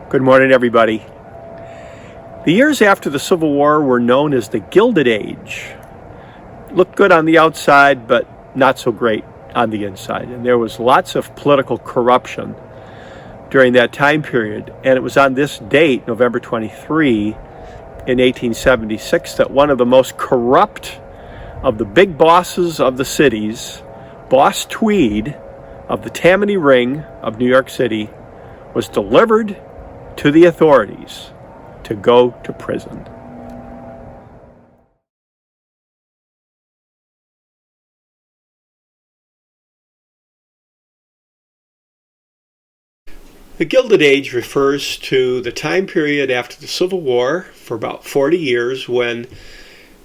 Good morning, everybody. The years after the Civil War were known as the Gilded Age. Looked good on the outside, but not so great on the inside. And there was lots of political corruption during that time period. And it was on this date, November 23, in 1876, that one of the most corrupt of the big bosses of the cities, Boss Tweed of the Tammany Ring of New York City, was delivered to the authorities to go to prison. The Gilded Age refers to the time period after the Civil War for about 40 years when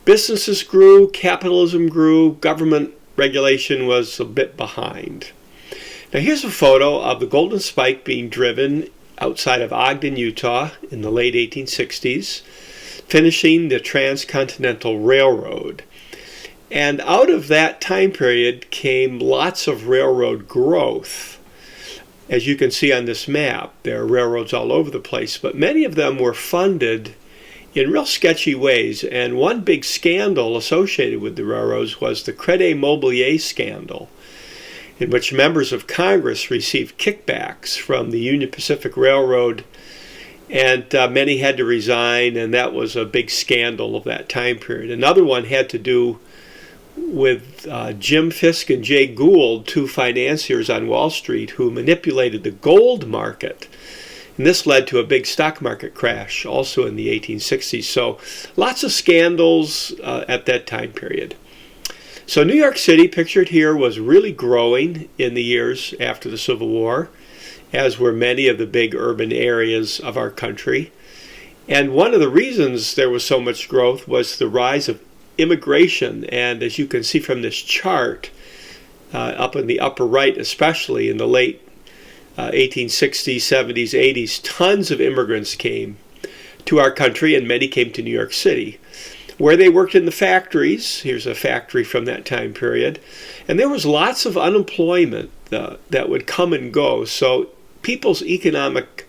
businesses grew, capitalism grew, government regulation was a bit behind. Now here's a photo of the Golden Spike being driven outside of Ogden, Utah in the late 1860s, finishing the Transcontinental Railroad. And out of that time period came lots of railroad growth. As you can see on this map, there are railroads all over the place, but many of them were funded in real sketchy ways. And one big scandal associated with the railroads was the Crédit Mobilier scandal, in which members of Congress received kickbacks from the Union Pacific Railroad, and many had to resign, and that was a big scandal of that time period. Another one had to do with Jim Fisk and Jay Gould, two financiers on Wall Street who manipulated the gold market. And this led to a big stock market crash also in the 1860s. So lots of scandals at that time period. So New York City, pictured here, was really growing in the years after the Civil War, as were many of the big urban areas of our country. And one of the reasons there was so much growth was the rise of immigration. And as you can see from this chart, up in the upper right, especially in the late 1860s, 70s, 80s, tons of immigrants came to our country, and many came to New York City, where they worked in the factories. Here's a factory from that time period. And there was lots of unemployment that would come and go. So people's economic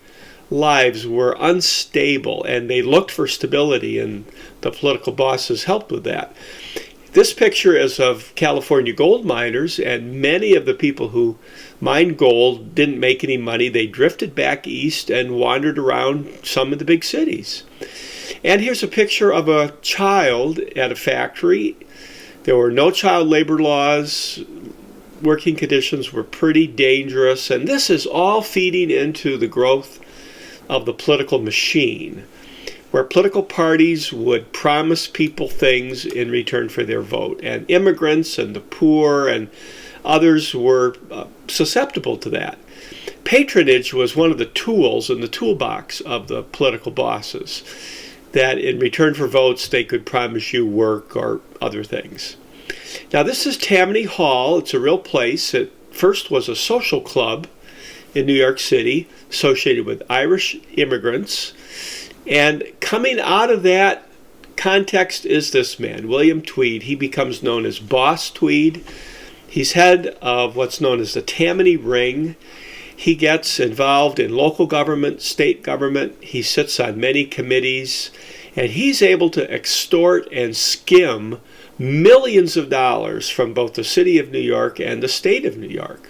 lives were unstable, and they looked for stability, and the political bosses helped with that. This picture is of California gold miners, and many of the people who mined gold didn't make any money. They drifted back east and wandered around some of the big cities. And here's a picture of a child at a factory. There were no child labor laws. Working conditions were pretty dangerous. And this is all feeding into the growth of the political machine, where political parties would promise people things in return for their vote. And immigrants and the poor and others were susceptible to that. Patronage was one of the tools in the toolbox of the political bosses, that in return for votes they could promise you work or other things. Now this is Tammany Hall. It's a real place. It first was a social club in New York City associated with Irish immigrants. And coming out of that context is this man, William Tweed. He becomes known as Boss Tweed. He's head of what's known as the Tammany Ring. He gets involved in local government, state government. He sits on many committees, and he's able to extort and skim millions of dollars from both the city of New York and the state of New York.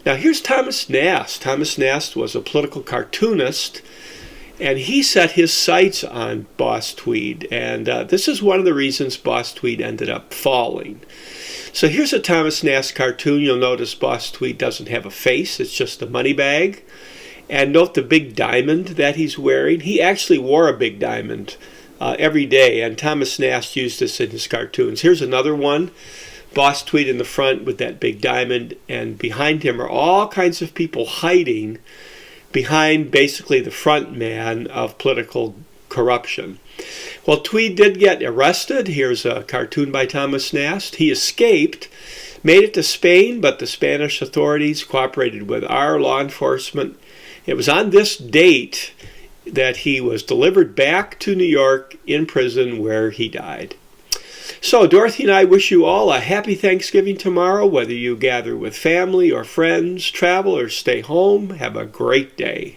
Now here's Thomas Nast. Thomas Nast was a political cartoonist, and he set his sights on Boss Tweed. And this is one of the reasons Boss Tweed ended up falling. So here's a Thomas Nast cartoon. You'll notice Boss Tweed doesn't have a face. It's just a money bag. And note the big diamond that he's wearing. He actually wore a big diamond every day, and Thomas Nast used this in his cartoons. Here's another one. Boss Tweed in the front with that big diamond, and behind him are all kinds of people hiding behind basically the front man of political corruption. Well, Tweed did get arrested. Here's a cartoon by Thomas Nast. He escaped, made it to Spain, but the Spanish authorities cooperated with our law enforcement. It was on this date that he was delivered back to New York in prison, where he died. So Dorothy and I wish you all a happy Thanksgiving tomorrow, whether you gather with family or friends, travel or stay home. Have a great day.